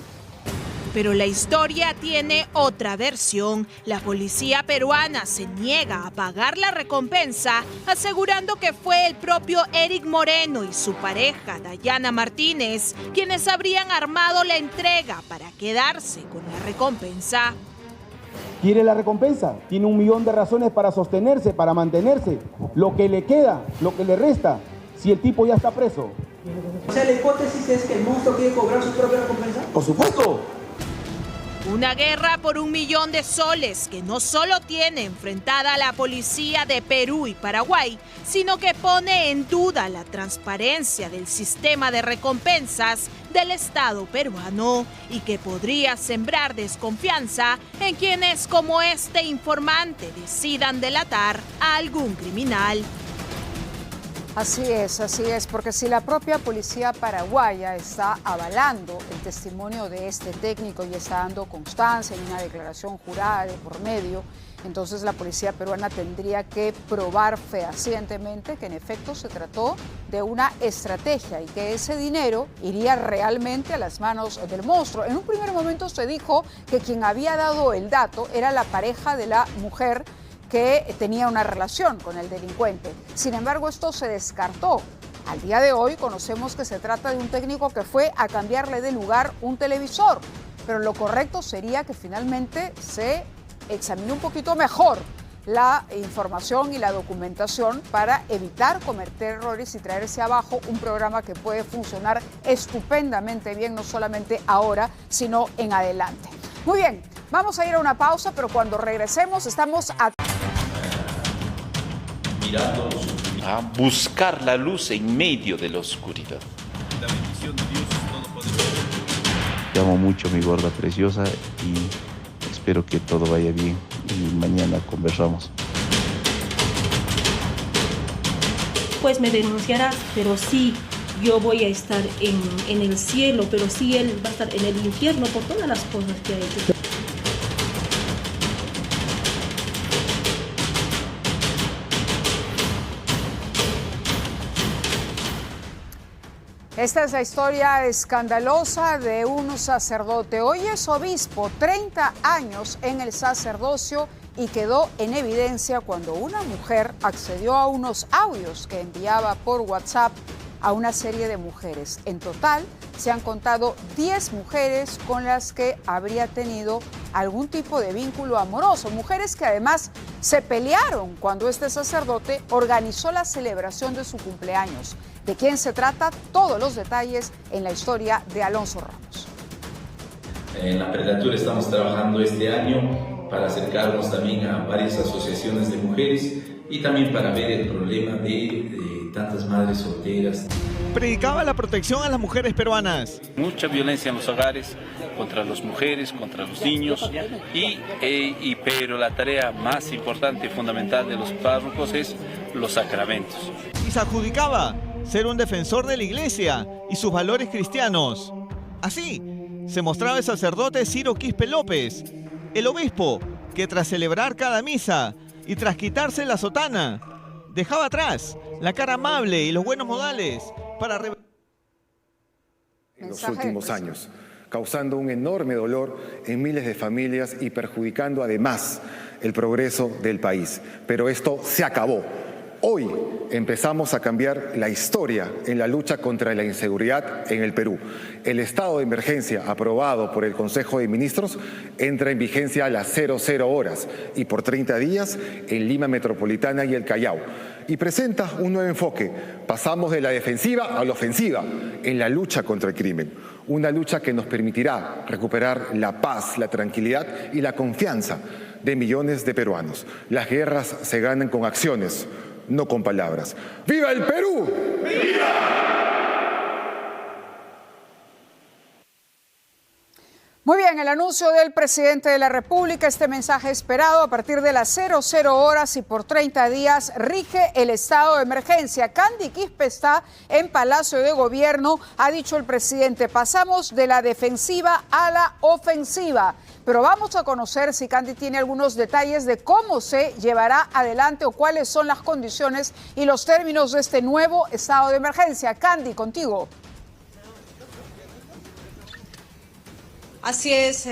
S20: Pero la historia tiene otra versión. La policía peruana se niega a pagar la recompensa, asegurando que fue el propio Eric Moreno y su pareja, Dayana Martínez, quienes habrían armado la entrega para quedarse con la recompensa.
S2: ¿Quiere la recompensa? Tiene 1 millón de razones para sostenerse, para mantenerse. Lo que le queda, lo que le resta, si el tipo ya está preso.
S23: O sea, la hipótesis es que el monstruo quiere cobrar su propia recompensa.
S2: ¡Por supuesto!
S20: Una guerra por 1 millón de soles que no solo tiene enfrentada a la policía de Perú y Paraguay, sino que pone en duda la transparencia del sistema de recompensas del Estado peruano y que podría sembrar desconfianza en quienes como este informante decidan delatar a algún criminal.
S5: Así es, porque si la propia policía paraguaya está avalando el testimonio de este técnico y está dando constancia en una declaración jurada de por medio, entonces la policía peruana tendría que probar fehacientemente que en efecto se trató de una estrategia y que ese dinero iría realmente a las manos del monstruo. En un primer momento se dijo que quien había dado el dato era la pareja de la mujer que tenía una relación con el delincuente. Sin embargo, esto se descartó. Al día de hoy conocemos que se trata de un técnico que fue a cambiarle de lugar un televisor, pero lo correcto sería que finalmente se examine un poquito mejor la información y la documentación para evitar cometer errores y traerse abajo un programa que puede funcionar estupendamente bien, no solamente ahora, sino en adelante. Muy bien, vamos a ir a una pausa, pero cuando regresemos estamos
S3: a buscar la luz en medio de la oscuridad.
S24: La bendición de Dios Todopoderoso.
S3: Te amo mucho, mi gorda preciosa, y espero que todo vaya bien y mañana conversamos.
S4: Pues me denunciará, pero sí, yo voy a estar en el cielo, pero sí él va a estar en el infierno por todas las cosas que ha hecho.
S5: Esta es la historia escandalosa de un sacerdote. Hoy es obispo, 30 años en el sacerdocio, y quedó en evidencia cuando una mujer accedió a unos audios que enviaba por WhatsApp a una serie de mujeres. En total, se han contado 10 mujeres con las que habría tenido algún tipo de vínculo amoroso. Mujeres que además se pelearon cuando este sacerdote organizó la celebración de su cumpleaños. ¿De quién se trata? Todos los detalles en la historia de Alonso Ramos.
S13: En la prelatura estamos trabajando este año para acercarnos también a varias asociaciones de mujeres y también para ver el problema de tantas madres solteras.
S24: Predicaba la protección a las mujeres peruanas.
S25: Mucha violencia en los hogares, contra las mujeres, contra los niños, pero la tarea más importante y fundamental de los párrocos es los sacramentos.
S24: Y se adjudicaba ser un defensor de la iglesia y sus valores cristianos. Así se mostraba el sacerdote Ciro Quispe López, el obispo que tras celebrar cada misa y tras quitarse la sotana, dejaba atrás la cara amable y los buenos modales para
S26: en los últimos años, causando un enorme dolor en miles de familias y perjudicando además el progreso del país. Pero esto se acabó. Hoy empezamos a cambiar la historia en la lucha contra la inseguridad en el Perú. El estado de emergencia aprobado por el Consejo de Ministros entra en vigencia a las 00 horas y por 30 días en Lima Metropolitana y el Callao. Y presenta un nuevo enfoque. Pasamos de la defensiva a la ofensiva en la lucha contra el crimen. Una lucha que nos permitirá recuperar la paz, la tranquilidad y la confianza de millones de peruanos. Las guerras se ganan con acciones, no con palabras. ¡Viva el Perú! ¡Viva!
S5: Muy bien, el anuncio del presidente de la República, este mensaje esperado a partir de las 00 horas y por 30 días rige el estado de emergencia. Candy Quispe está en Palacio de Gobierno, ha dicho el presidente, pasamos de la defensiva a la ofensiva. Pero vamos a conocer si Candy tiene algunos detalles de cómo se llevará adelante o cuáles son las condiciones y los términos de este nuevo estado de emergencia. Candy, contigo.
S6: Así es,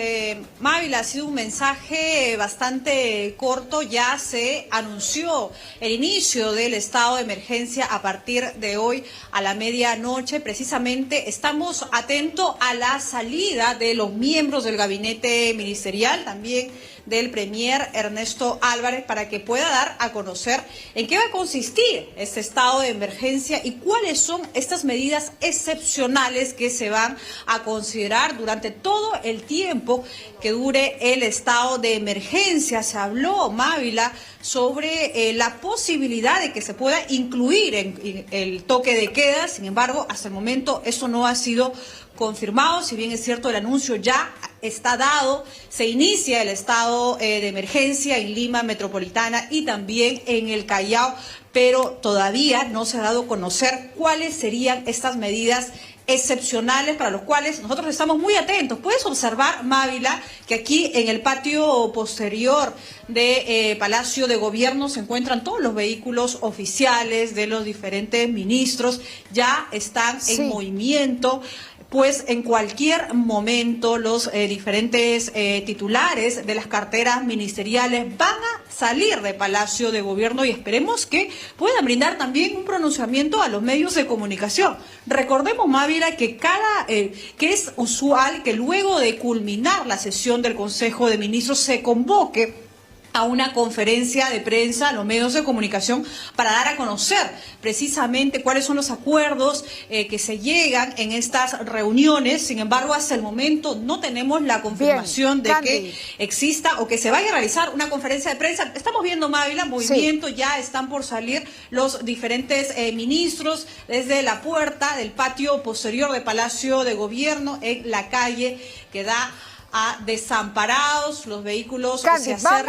S6: Mávila, ha sido un mensaje bastante corto. Ya se anunció el inicio del estado de emergencia a partir de hoy a la medianoche. Precisamente estamos atentos a la salida de los miembros del gabinete ministerial, también del premier Ernesto Álvarez, para que pueda dar a conocer en qué va a consistir este estado de emergencia y cuáles son estas medidas excepcionales que se van a considerar durante todo el tiempo que dure el estado de emergencia. Se habló, Mávila, sobre la posibilidad de que se pueda incluir en el toque de queda. Sin embargo, hasta el momento eso no ha sido confirmado. Si bien es cierto, el anuncio ya está dado, se inicia el estado de emergencia en Lima Metropolitana y también en el Callao, pero todavía no se ha dado a conocer cuáles serían estas medidas excepcionales para los cuales nosotros estamos muy atentos. Puedes observar, Mávila, que aquí en el patio posterior de Palacio de Gobierno se encuentran todos los vehículos oficiales de los diferentes ministros, ya están en movimiento. Pues en cualquier momento los diferentes titulares de las carteras ministeriales van a salir de Palacio de Gobierno y esperemos que puedan brindar también un pronunciamiento a los medios de comunicación. Recordemos, Mávila, que que es usual que luego de culminar la sesión del Consejo de Ministros se convoque a una conferencia de prensa a los medios de comunicación para dar a conocer precisamente cuáles son los acuerdos que se llegan en estas reuniones. Sin embargo, hasta el momento no tenemos la confirmación de que exista o que se vaya a realizar una conferencia de prensa. Estamos viendo, Mávila, movimiento, ya están por salir los diferentes ministros desde la puerta del patio posterior de Palacio de Gobierno en la calle que da a Desamparados. Los vehículos se acercan.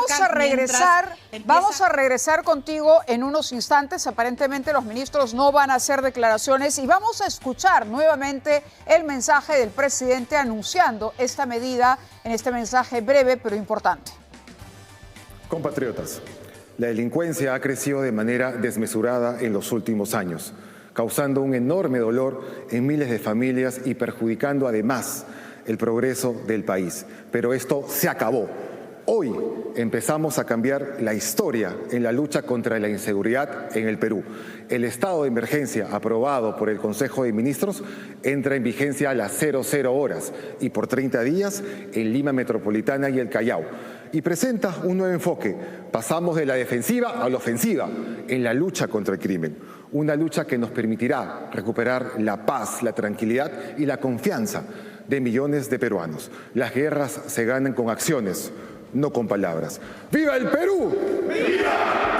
S5: Vamos a regresar contigo en unos instantes. Aparentemente los ministros no van a hacer declaraciones y vamos a escuchar nuevamente el mensaje del presidente anunciando esta medida en este mensaje breve pero importante.
S26: Compatriotas, la delincuencia ha crecido de manera desmesurada en los últimos años, causando un enorme dolor en miles de familias y perjudicando además el progreso del país. Pero esto se acabó. Hoy empezamos a cambiar la historia en la lucha contra la inseguridad en el Perú. El estado de emergencia aprobado por el Consejo de Ministros entra en vigencia a las 00 horas y por 30 días en Lima Metropolitana y el Callao. Y presenta un nuevo enfoque. Pasamos de la defensiva a la ofensiva en la lucha contra el crimen. Una lucha que nos permitirá recuperar la paz, la tranquilidad y la confianza de millones de peruanos. Las guerras se ganan con acciones, no con palabras. ¡Viva el Perú! ¡Viva!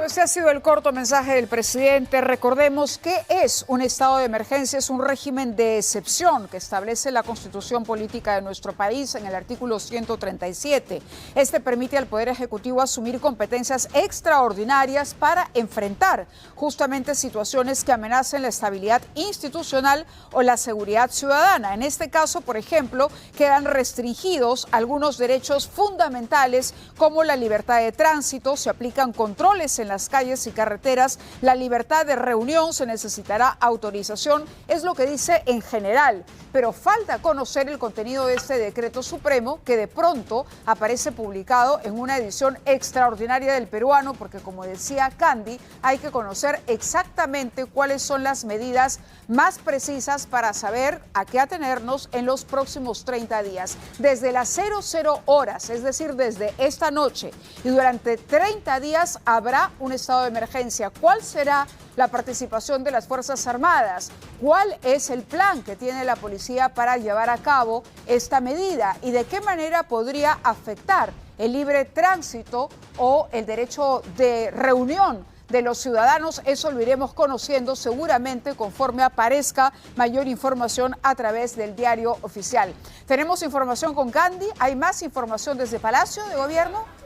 S5: Este ha sido el corto mensaje del presidente. Recordemos que es un estado de emergencia, es un régimen de excepción que establece la Constitución Política de nuestro país en el artículo 137. Este permite al Poder Ejecutivo asumir competencias extraordinarias para enfrentar justamente situaciones que amenacen la estabilidad institucional o la seguridad ciudadana. En este caso, por ejemplo, quedan restringidos algunos derechos fundamentales como la libertad de tránsito, se aplican controles en las calles y carreteras. La libertad de reunión, se necesitará autorización, es lo que dice en general. Pero falta conocer el contenido de este decreto supremo, que de pronto aparece publicado en una edición extraordinaria del Peruano, porque como decía Candy, hay que conocer exactamente cuáles son las medidas más precisas para saber a qué atenernos en los próximos 30 días. Desde las 00 horas, es decir, desde esta noche, y durante 30 días habrá un estado de emergencia. ¿Cuál será la participación de las Fuerzas Armadas? ¿Cuál es el plan que tiene la policía para llevar a cabo esta medida? ¿Y de qué manera podría afectar el libre tránsito o el derecho de reunión de los ciudadanos? Eso lo iremos conociendo seguramente conforme aparezca mayor información a través del diario oficial. Tenemos información con Candy. ¿Hay más información desde Palacio de Gobierno?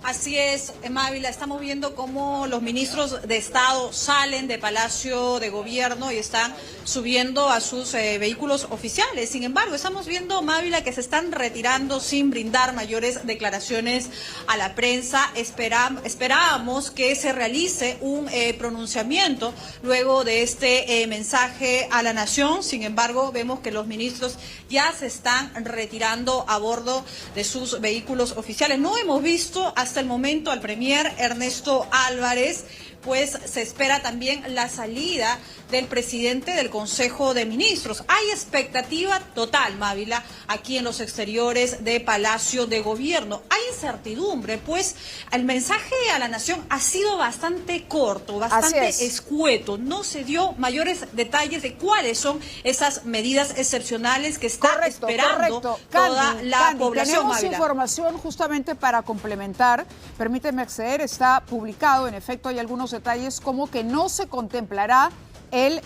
S6: Así es, Mávila, estamos viendo cómo los ministros de Estado salen de Palacio de Gobierno y están subiendo a sus vehículos oficiales. Sin embargo, estamos viendo, Mávila, que se están retirando sin brindar mayores declaraciones a la prensa. Esperábamos que se realice un pronunciamiento luego de este mensaje a la nación. Sin embargo, vemos que los ministros ya se están retirando a bordo de sus vehículos oficiales. No hemos visto hasta el momento al premier Ernesto Álvarez, pues se espera también la salida del presidente del Consejo de Ministros. Hay expectativa total, Mávila, aquí en los exteriores de Palacio de Gobierno. Hay incertidumbre, pues el mensaje a la nación ha sido bastante corto, bastante escueto. No se dio mayores detalles de cuáles son esas medidas excepcionales que está esperando toda la población,
S5: tenemos
S6: Mávila.
S5: Información justamente para complementar. Permíteme acceder, está publicado, en efecto hay algunos detalles como que no se contemplará el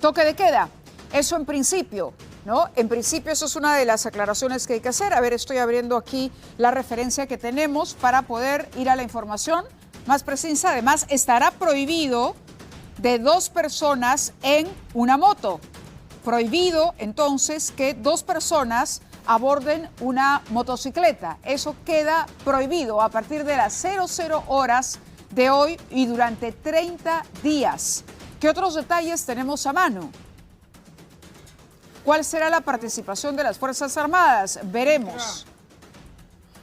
S5: toque de queda. Eso en principio, ¿no? En principio eso es una de las aclaraciones que hay que hacer. A ver, estoy abriendo aquí la referencia que tenemos para poder ir a la información más precisa. Además, estará prohibido de 2 personas en una moto. Prohibido, entonces, que 2 personas aborden una motocicleta. Eso queda prohibido a partir de las 00 horas de hoy y durante 30 días. ¿Qué otros detalles tenemos a mano? ¿Cuál será la participación de las Fuerzas Armadas? Veremos.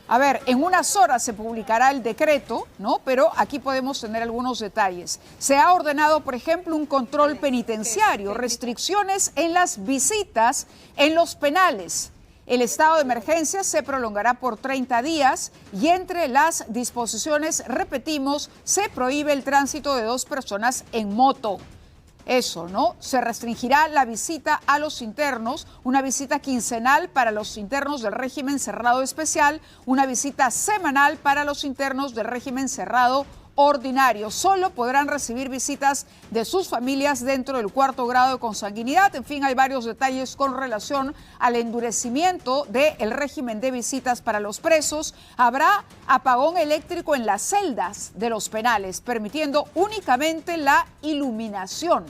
S5: A ver, en unas horas se publicará el decreto, ¿no? Pero aquí podemos tener algunos detalles. Se ha ordenado, por ejemplo, un control penitenciario, restricciones en las visitas en los penales. El estado de emergencia se prolongará por 30 días y entre las disposiciones, repetimos, se prohíbe el tránsito de 2 personas en moto. Eso, ¿no? Se restringirá la visita a los internos, una visita quincenal para los internos del régimen cerrado especial, una visita semanal para los internos del régimen cerrado ordinario. Solo podrán recibir visitas de sus familias dentro del 4º grado de consanguinidad. En fin, hay varios detalles con relación al endurecimiento del régimen de visitas para los presos. Habrá apagón eléctrico en las celdas de los penales, permitiendo únicamente la iluminación.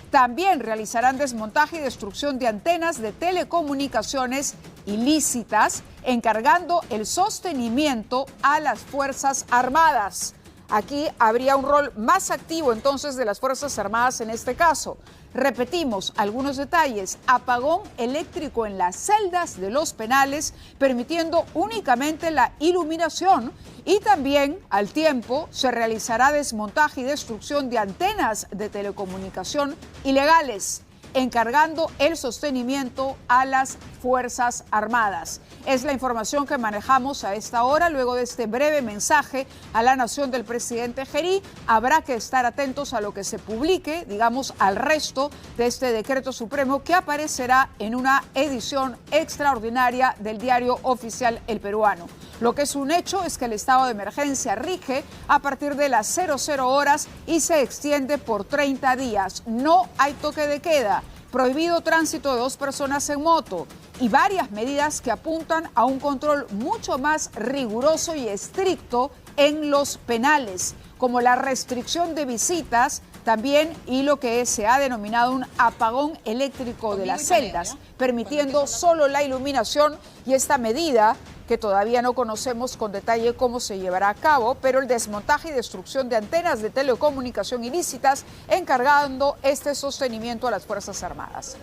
S5: También realizarán desmontaje y destrucción de antenas de telecomunicaciones ilícitas, encargando el sostenimiento a las Fuerzas Armadas. Aquí habría un rol más activo entonces de las Fuerzas Armadas en este caso. Repetimos algunos detalles: apagón eléctrico en las celdas de los penales, permitiendo únicamente la iluminación, y también al tiempo se realizará desmontaje y destrucción de antenas de telecomunicación ilegales, encargando el sostenimiento a las Fuerzas Armadas. Es la información que manejamos a esta hora. Luego de este breve mensaje a la nación del presidente Gerí, habrá que estar atentos a lo que se publique, digamos, al resto de este decreto supremo que aparecerá en una edición extraordinaria del diario oficial El Peruano. Lo que es un hecho es que el estado de emergencia rige a partir de las 00 horas y se extiende por 30 días. No hay toque de queda. Prohibido tránsito de 2 personas en moto y varias medidas que apuntan a un control mucho más riguroso y estricto en los penales, como la restricción de visitas También, y lo que se ha denominado un apagón eléctrico de las celdas, permitiendo solo la iluminación, y esta medida que todavía no conocemos con detalle cómo se llevará a cabo, pero el desmontaje y destrucción de antenas de telecomunicación ilícitas, encargando este sostenimiento a las Fuerzas Armadas.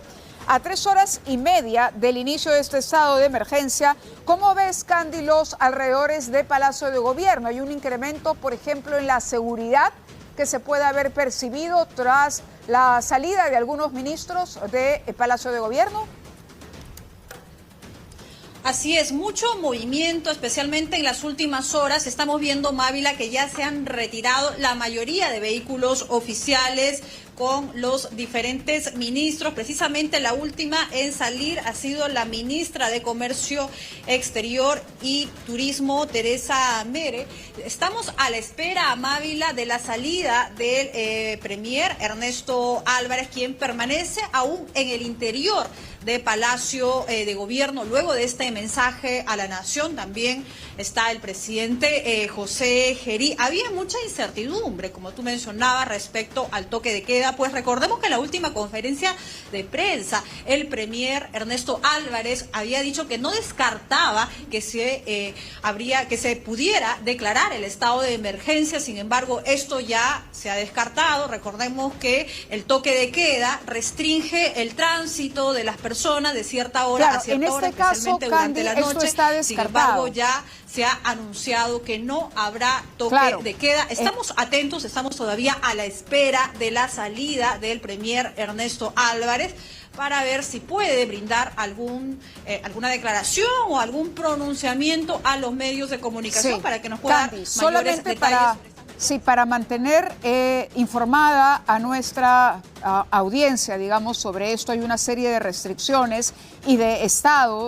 S5: A 3 horas y media del inicio de este estado de emergencia, ¿cómo ves, Candy, los alrededores de Palacio de Gobierno? ¿Hay un incremento, por ejemplo, en la seguridad que se puede haber percibido tras la salida de algunos ministros del Palacio de Gobierno?
S6: Así es, mucho movimiento, especialmente en las últimas horas. Estamos viendo, Mávila, que ya se han retirado la mayoría de vehículos oficiales con los diferentes ministros. Precisamente la última en salir ha sido la ministra de Comercio Exterior y Turismo, Teresa Mere. Estamos a la espera, Mávila, de la salida del premier Ernesto Álvarez, quien permanece aún en el interior de Palacio de Gobierno. Luego de este mensaje a la nación también está el presidente José Gerí. Había mucha incertidumbre, como tú mencionabas, respecto al toque de queda, pues recordemos que en la última conferencia de prensa el premier Ernesto Álvarez había dicho que no descartaba que se pudiera declarar el estado de emergencia. Sin embargo, esto ya se ha descartado. Recordemos que el toque de queda restringe el tránsito de las personas de cierta hora a cierta hora, especialmente durante la noche. Sin embargo, ya se ha anunciado que no habrá toque de queda. Estamos atentos, estamos todavía a la espera de la salida del premier Ernesto Álvarez para ver si puede brindar alguna declaración o algún pronunciamiento a los medios de comunicación para que nos pueda dar mayores detalles.
S5: Sí, para mantener informada a nuestra audiencia, digamos, sobre esto, hay una serie de restricciones y de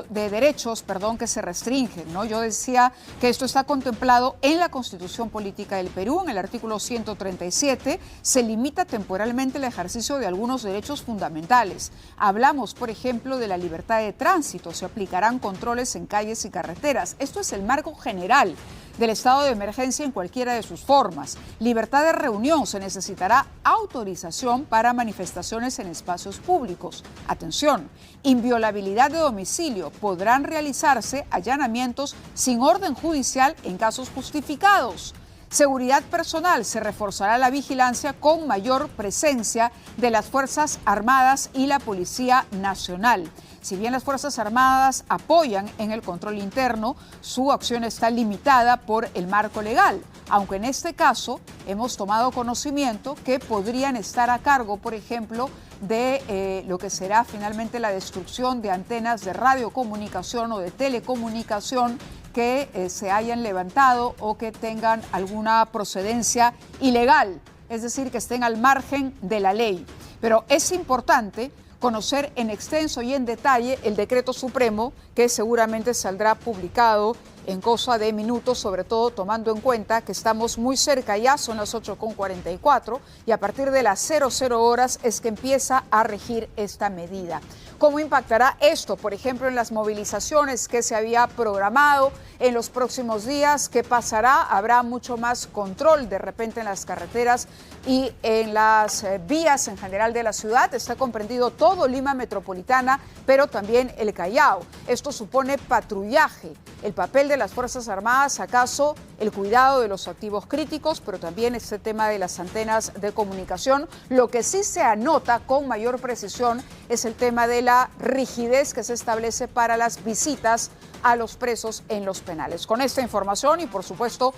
S5: derechos, que se restringen, ¿no? Yo decía que esto está contemplado en la Constitución Política del Perú, en el artículo 137, se limita temporalmente el ejercicio de algunos derechos fundamentales. Hablamos, por ejemplo, de la libertad de tránsito, se aplicarán controles en calles y carreteras. Esto es el marco general del estado de emergencia en cualquiera de sus formas. Libertad de reunión, se necesitará autorización para manifestaciones en espacios públicos. Atención, inviolabilidad de domicilio, podrán realizarse allanamientos sin orden judicial en casos justificados. Seguridad personal, se reforzará la vigilancia con mayor presencia de las Fuerzas Armadas y la Policía Nacional. Si bien las Fuerzas Armadas apoyan en el control interno, su acción está limitada por el marco legal, aunque en este caso hemos tomado conocimiento que podrían estar a cargo, por ejemplo, de lo que será finalmente la destrucción de antenas de radiocomunicación o de telecomunicación que se hayan levantado o que tengan alguna procedencia ilegal, es decir, que estén al margen de la ley. Pero es importante conocer en extenso y en detalle el decreto supremo que seguramente saldrá publicado en cosa de minutos, sobre todo tomando en cuenta que estamos muy cerca, ya son las 8:44 y a partir de las 00 horas es que empieza a regir esta medida. ¿Cómo impactará esto, por ejemplo, en las movilizaciones que se había programado en los próximos días? ¿Qué pasará? ¿Habrá mucho más control de repente en las carreteras y en las vías en general de la ciudad? Está comprendido todo Lima Metropolitana, pero también el Callao. Esto supone patrullaje. El papel de las Fuerzas Armadas, acaso el cuidado de los activos críticos, pero también este tema de las antenas de comunicación. Lo que sí se anota con mayor precisión es el tema de la rigidez que se establece para las visitas a los presos en los penales. Con esta información y, por supuesto,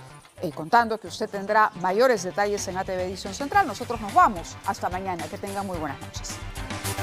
S5: contando que usted tendrá mayores detalles en ATV Edición Central, nosotros nos vamos. Hasta mañana. Que tengan muy buenas noches.